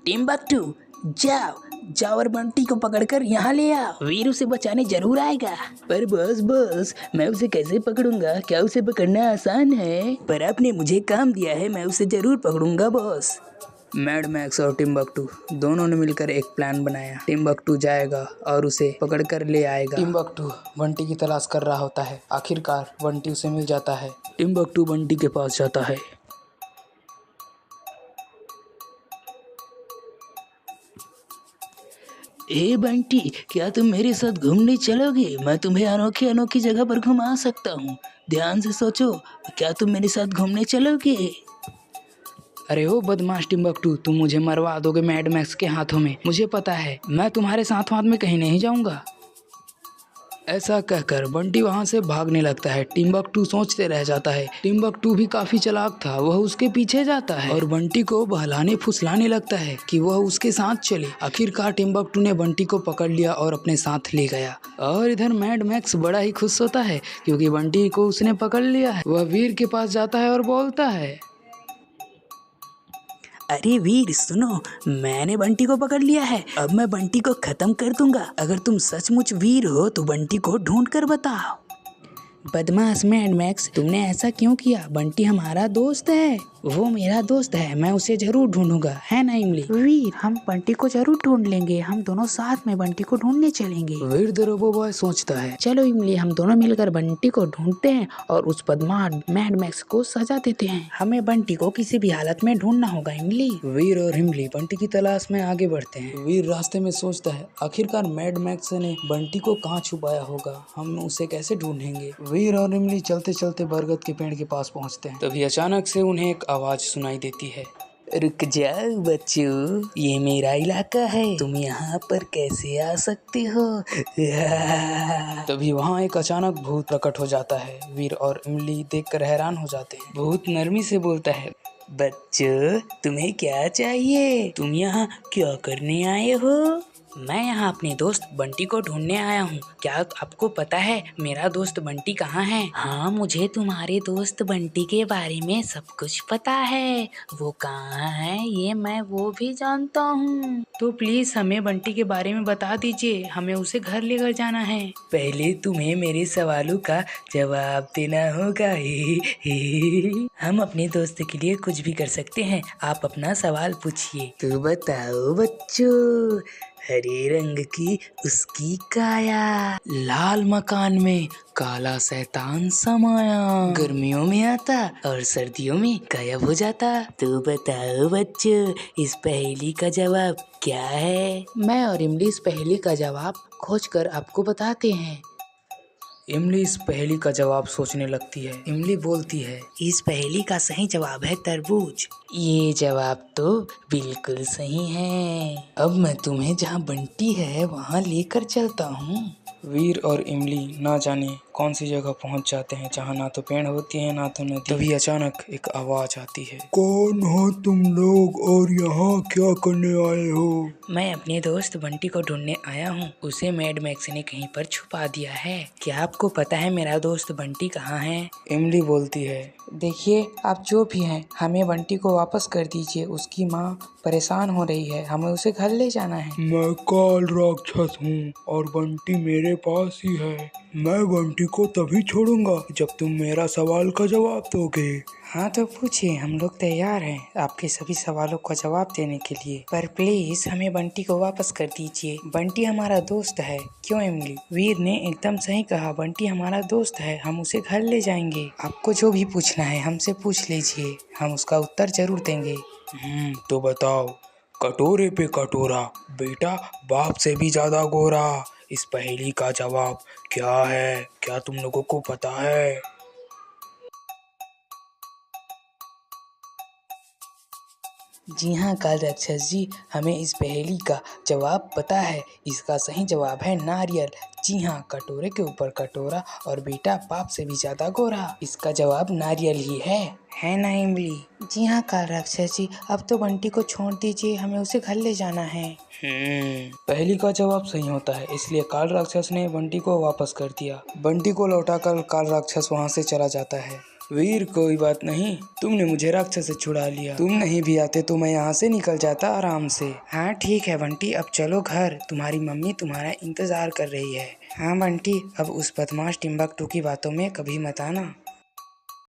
Timbuktu जाओ जाओ और बंटी को पकड़कर यहाँ ले आओ। वीर उसे बचाने जरूर आएगा। पर बॉस मैं उसे कैसे पकड़ूंगा? क्या उसे पकड़ना आसान है? पर आपने मुझे काम दिया है, मैं उसे जरूर पकड़ूंगा बॉस। मैड मैक्स और टिम्बकटू दोनों ने मिलकर एक प्लान बनाया। टिम्बकटू जाएगा और उसे पकड़कर ले आएगा। टिम्बकटू बंटी की तलाश कर रहा होता है। आखिरकार बंटी उसे मिल जाता है। टिम्बकटू बंटी के पास जाता है। ए बंटी, क्या तुम मेरे साथ घूमने चलोगे? मैं तुम्हें अनोखी अनोखी जगह पर घुमा सकता हूँ। ध्यान से सोचो, क्या तुम मेरे साथ घूमने चलोगे? अरे ओ बदमाश टिम्बकटू, तुम मुझे मरवा दोगे मैड मैक्स के हाथों में। मुझे पता है, मैं तुम्हारे साथ में कहीं नहीं जाऊंगा। ऐसा कहकर बंटी वहां से भागने लगता है। टिम्बकटू सोचते रह जाता है। टिम्बकटू भी काफी चालाक था, वह उसके पीछे जाता है और बंटी को बहलाने फुसलाने लगता है कि वह उसके साथ चले। आखिरकार टिम्बकटू ने बंटी को पकड़ लिया और अपने साथ ले गया। और इधर मैड मैक्स बड़ा ही खुश होता है क्योंकि बंटी को उसने पकड़ लिया है। वह वीर के पास जाता है और बोलता है, अरे वीर सुनो, मैंने बंटी को पकड़ लिया है। अब मैं बंटी को खत्म कर दूंगा। अगर तुम सचमुच वीर हो तो बंटी को ढूंढ कर बताओ। बदमाश मैड मैक्स, तुमने ऐसा क्यों किया? बंटी हमारा दोस्त है। वो मेरा दोस्त है, मैं उसे जरूर ढूंढूंगा, है ना इमली? वीर, हम बंटी को जरूर ढूंढ लेंगे। हम दोनों साथ में बंटी को ढूंढने चलेंगे। वीर द रोबो बॉय सोचता है, चलो इमली, हम दोनों मिलकर बंटी को ढूंढते हैं और उस बदमाश मैड मैक्स को सजा देते हैं। हमें बंटी को किसी भी हालत में ढूंढना होगा इमली। वीर और इमली बंटी की तलाश में आगे बढ़ते हैं। वीर रास्ते में सोचता है, आखिरकार मैड मैक्स ने बंटी को कहाँ छुपाया होगा, हम उसे कैसे ढूंढेंगे? वीर और इमली चलते चलते बरगद के पेड़ के पास पहुँचते हैं। तभी अचानक से उन्हें एक आवाज सुनाई देती है, रुक जाओ बच्चों, ये मेरा इलाका है, तुम यहाँ पर कैसे आ सकते हो? तभी वहाँ एक अचानक भूत प्रकट हो जाता है। वीर और इमली देखकर हैरान हो जाते हैं। भूत नरमी से बोलता है, बच्चों तुम्हें क्या चाहिए? तुम यहाँ क्या करने आए हो? मैं यहाँ अपने दोस्त बंटी को ढूंढने आया हूँ। क्या आपको पता है मेरा दोस्त बंटी कहाँ है? हाँ, मुझे तुम्हारे दोस्त बंटी के बारे में सब कुछ पता है। वो कहाँ है ये मैं वो भी जानता हूँ। तो प्लीज हमें बंटी के बारे में बता दीजिए, हमें उसे घर लेकर जाना है। पहले तुम्हें मेरे सवालों का जवाब देना होगा। हम अपने दोस्त के लिए कुछ भी कर सकते हैं, आप अपना सवाल पूछिए। तो बताओ बच्चों, हरे रंग की उसकी काया, लाल मकान में काला शैतान समाया, गर्मियों में आता और सर्दियों में गायब हो जाता। तो बताओ बच्चों, इस पहेली का जवाब क्या है? मैं और इमली इस पहेली का जवाब खोजकर आपको बताते हैं। इमली इस पहेली का जवाब सोचने लगती है। इमली बोलती है, इस पहेली का सही जवाब है तरबूज। ये जवाब तो बिल्कुल सही है। अब मैं तुम्हें जहाँ बंटी है वहाँ लेकर चलता हूँ। वीर और इमली ना जाने कौन सी जगह पहुँच जाते हैं जहाँ ना तो पेड़ होती है ना तो नदी। तभी अचानक एक आवाज आती है, कौन हो तुम लोग और यहाँ क्या करने आए हो? मैं अपने दोस्त बंटी को ढूंढने आया हूँ, उसे मैड मैक्स ने कहीं पर छुपा दिया है। क्या आपको पता है मेरा दोस्त बंटी कहाँ है? इमली बोलती है, देखिए आप जो भी हैं, हमें बंटी को वापस कर दीजिए। उसकी माँ परेशान हो रही है, हमें उसे घर ले जाना है। मैं काल राक्षस हूँ और बंटी मेरे पास ही है। मैं बंटी को तभी छोड़ूंगा जब तुम मेरा सवाल का जवाब दोगे। हाँ तो पूछिए, हम लोग तैयार हैं आपके सभी सवालों का जवाब देने के लिए, पर प्लीज हमें बंटी को वापस कर दीजिए। बंटी हमारा दोस्त है। क्यों इमली? वीर ने एकदम सही कहा, बंटी हमारा दोस्त है, हम उसे घर ले जाएंगे। आपको जो भी पूछना है हमसे पूछ लीजिए, हम उसका उत्तर जरूर देंगे। तो बताओ, कटोरे पे कटोरा, बेटा बाप से भी ज्यादा गोरा, इस पहेली का जवाब क्या है? क्या तुम लोगों को पता है? जी हाँ काल राक्षस जी, हमें इस पहेली का जवाब पता है। इसका सही जवाब है नारियल। जी हाँ, कटोरे के ऊपर कटोरा और बेटा बाप से भी ज्यादा गोरा, इसका जवाब नारियल ही है ना इमली? जी हाँ काल राक्षस जी, अब तो बंटी को छोड़ दीजिए, हमें उसे घर ले जाना है। पहेली का जवाब सही होता है, इसलिए काल राक्षस ने बंटी को वापस कर दिया। बंटी को लौटाकर काल राक्षस वहाँ से चला जाता है। वीर कोई बात नहीं, तुमने मुझे राक्षस से छुड़ा लिया। तुम नहीं भी आते तो मैं यहाँ से निकल जाता आराम से। हाँ ठीक है बंटी, अब चलो घर, तुम्हारी मम्मी तुम्हारा इंतजार कर रही है। हाँ बंटी, अब उस बदमाश टिम्बकटू की बातों में कभी मत आना।